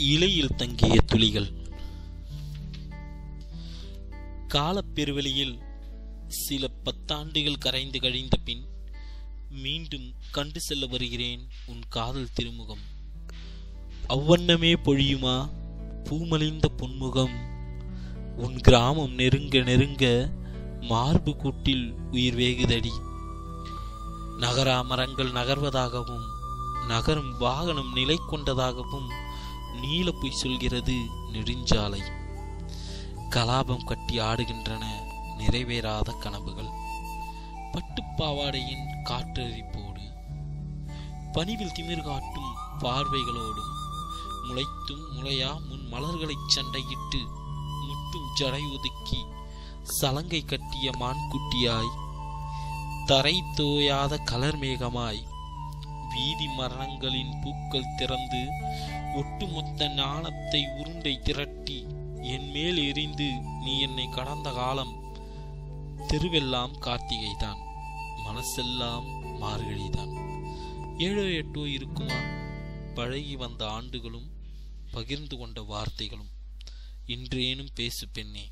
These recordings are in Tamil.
இலையில் தங்கிய துளிகள். காலப்பெருவெளியில் சில 10 ஆண்டுகள் கரைந்து கழிந்த பின் மீண்டும் கண்டு செல்ல வருகிறேன் உன் காதல் திருமுகம். அவ்வண்ணமே பொழியுமா பூமலிந்த பொன்முகம். உன் கிராமம் நெருங்க நெருங்க மார்பு கூட்டில் உயிர் வேகுதடி. நகரா மரங்கள் நகர்வதாகவும் நகரும் வாகனம் நிலை கொண்டதாகவும் நீல பொய் சொல்கிறது நெடுஞ்சாலை. கலாபம் கட்டி ஆடுகின்றன நிறைவேறாத கனவுகள். பட்டுப்பாவாடையின் காற்றறிப்போடு பணிவில் திமிர் காட்டும் பார்வைகளோடும் முளைத்தும் முளையா முன் மலர்களை சண்டையிட்டு முட்டும் ஜடை ஒதுக்கி சலங்கை கட்டிய மான்குட்டியாய் தரை தோயாத கலர் மேகமாய் வீதி மரணங்களின் பூக்கள் திறந்து ஒட்டுமொத்த நாணத்தை உருண்டை திரட்டி என் மேல் எரிந்து நீ என்னை கடந்த காலம். தெருவெல்லாம் கார்த்திகைதான், மனசெல்லாம் மார்கழிதான். 7 8 இருக்குமா பழகி வந்த ஆண்டுகளும் பகிர்ந்து கொண்ட வார்த்தைகளும். இன்றேனும் பேசு பெண்ணே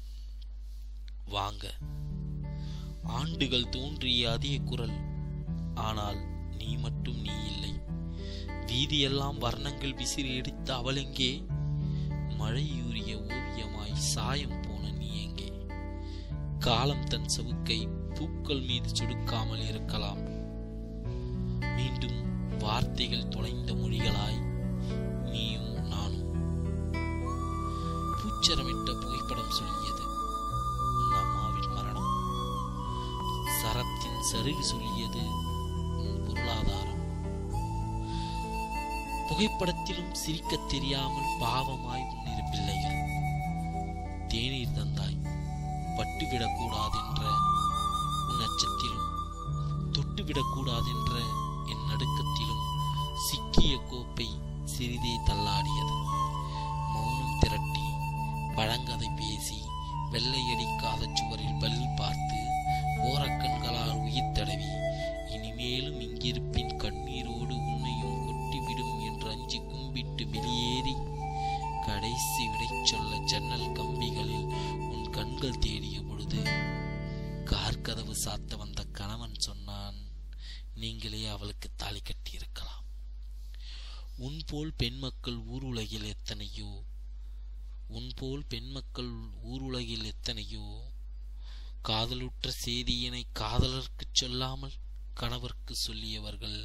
வாங்க. ஆண்டுகள் தோன்றிய அதே குரல், ஆனால் நீ மட்டும் நீ இல்லை. வீதியெல்லாம் வர்ணங்கள் விசிறி எடுத்த அவளெங்கே? மழையூறிய ஓவியமாய் சாயம் போன நீ எங்கே? காலம் தன் சவுக்கை பூக்கள் மீது சொடுக்காமல் இருக்கலாம். மீண்டும் வார்த்தைகள் தொலைந்த மொழிகளாய் நீயும் நானும். பூச்சரமிட்ட புகைப்படம் சொல்லியது உன் அம்மாவின் மரணம். சரத்தின் சருகு சொல்லியது உன் பொருளாதாரம். புகைப்படத்திலும் சிரிக்க தெரியாமல் பாவமாய் உன்னிரு பிள்ளைகள். தேநீர் தந்தாய், பட்டுவிடக்கூடாதென்ற உன் அச்சத்திலும் தொட்டுவிடக்கூடாதென்ற என் நடுக்கத்திலும் சிக்கிய கோப்பை சிறிதே தள்ளாடியது. மௌனம் திரட்டி பழங்கதை பேசி வெள்ளையடிக்காத சுவரில் பல்லி பார்த்து ஓரக்கண்களால் உயிர் தடவி இனிமேலும் இங்கிருப்பின் கண்ணீரோடு உன்னையும் கொட்டிவிடும் என்று அஞ்சி கும்பிட்டு வெளியேறி கடைசி விடை சொல்ல ஜன்னல் கம்பிகளில் உன் கண்கள் தேடிய பொழுது கார்கதவு சாத்த வந்த கணவன் சொன்னான், நீங்களே அவளுக்கு தாலி கட்டி இருக்கலாம். உன்போல் பெண்மக்கள் ஊருலகில் எத்தனையோ, உன்போல் பெண்மக்கள் ஊருலகில் எத்தனையோ. காதலுற்ற செய்தியினை காதலருக்கு சொல்லாமல் கணவர்க்கு சொல்லியவர்கள்